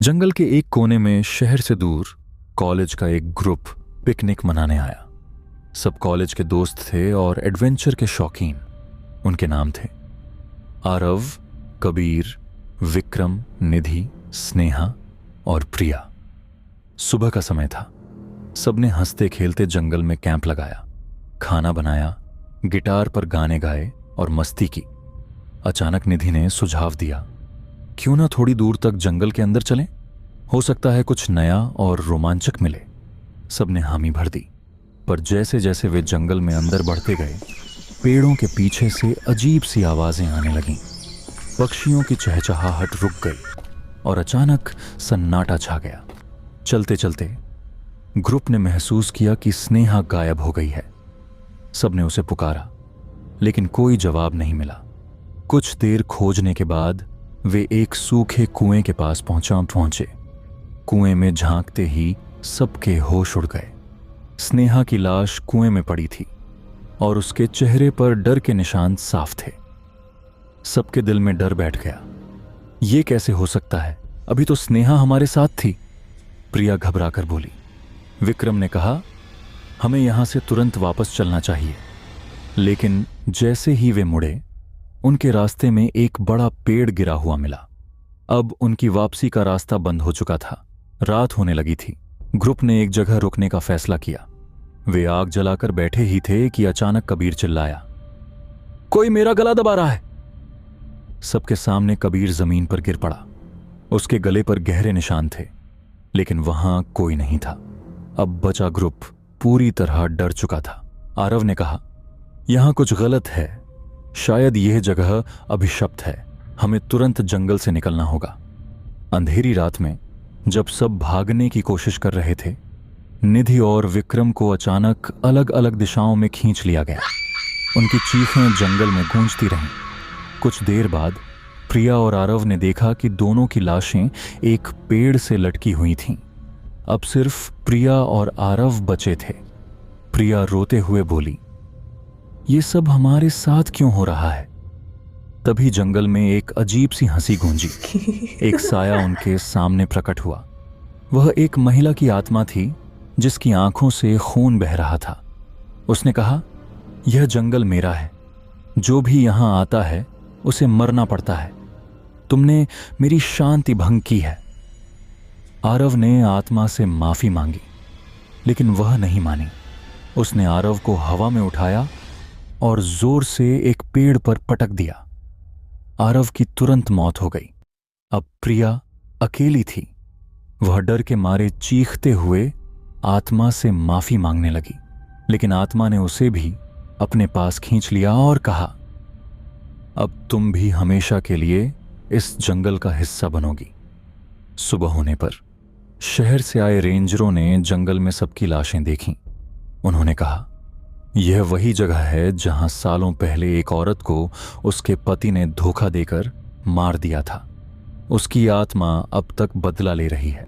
जंगल के एक कोने में शहर से दूर कॉलेज का एक ग्रुप पिकनिक मनाने आया। सब कॉलेज के दोस्त थे और एडवेंचर के शौकीन। उनके नाम थे आरव, कबीर, विक्रम, निधि, स्नेहा और प्रिया। सुबह का समय था। सबने हंसते खेलते जंगल में कैंप लगाया, खाना बनाया, गिटार पर गाने गाए और मस्ती की। अचानक निधि ने सुझाव दिया, क्यों ना थोड़ी दूर तक जंगल के अंदर चलें? हो सकता है कुछ नया और रोमांचक मिले। सबने हामी भर दी। पर जैसे जैसे वे जंगल में अंदर बढ़ते गए, पेड़ों के पीछे से अजीब सी आवाजें आने लगीं। पक्षियों की चहचहाहट रुक गई और अचानक सन्नाटा छा गया। चलते चलते ग्रुप ने महसूस किया कि स्नेहा गायब हो गई है। सबने उसे पुकारा, लेकिन कोई जवाब नहीं मिला। कुछ देर खोजने के बाद वे एक सूखे कुएं के पास पहुंचे। कुएं में झांकते ही सबके होश उड़ गए। स्नेहा की लाश कुएं में पड़ी थी और उसके चेहरे पर डर के निशान साफ थे। सबके दिल में डर बैठ गया। ये कैसे हो सकता है? अभी तो स्नेहा हमारे साथ थी। प्रिया घबराकर बोली। विक्रम ने कहा, हमें यहां से तुरंत वापस चलना चाहिए। लेकिन जैसे ही वे मुड़े, उनके रास्ते में एक बड़ा पेड़ गिरा हुआ मिला। अब उनकी वापसी का रास्ता बंद हो चुका था। रात होने लगी थी। ग्रुप ने एक जगह रुकने का फैसला किया। वे आग जलाकर बैठे ही थे कि अचानक कबीर चिल्लाया, कोई मेरा गला दबा रहा है। सबके सामने कबीर जमीन पर गिर पड़ा। उसके गले पर गहरे निशान थे, लेकिन वहां कोई नहीं था। अब बचा ग्रुप पूरी तरह डर चुका था। आरव ने कहा, यहां कुछ गलत है। शायद यह जगह अभिशप्त है। हमें तुरंत जंगल से निकलना होगा। अंधेरी रात में जब सब भागने की कोशिश कर रहे थे, निधि और विक्रम को अचानक अलग अलग दिशाओं में खींच लिया गया। उनकी चीखें जंगल में गूंजती रहीं। कुछ देर बाद प्रिया और आरव ने देखा कि दोनों की लाशें एक पेड़ से लटकी हुई थीं। अब सिर्फ प्रिया और आरव बचे थे। प्रिया रोते हुए बोली, ये सब हमारे साथ क्यों हो रहा है? तभी जंगल में एक अजीब सी हंसी गूंजी। एक साया उनके सामने प्रकट हुआ। वह एक महिला की आत्मा थी जिसकी आंखों से खून बह रहा था। उसने कहा, यह जंगल मेरा है। जो भी यहां आता है उसे मरना पड़ता है। तुमने मेरी शांति भंग की है। आरव ने आत्मा से माफी मांगी, लेकिन वह नहीं मानी। उसने आरव को हवा में उठाया और जोर से एक पेड़ पर पटक दिया। आरव की तुरंत मौत हो गई। अब प्रिया अकेली थी। वह डर के मारे चीखते हुए आत्मा से माफी मांगने लगी, लेकिन आत्मा ने उसे भी अपने पास खींच लिया और कहा, अब तुम भी हमेशा के लिए इस जंगल का हिस्सा बनोगी। सुबह होने पर शहर से आए रेंजरों ने जंगल में सबकी लाशें देखीं। उन्होंने कहा, यह वही जगह है जहां सालों पहले एक औरत को उसके पति ने धोखा देकर मार दिया था। उसकी आत्मा अब तक बदला ले रही है।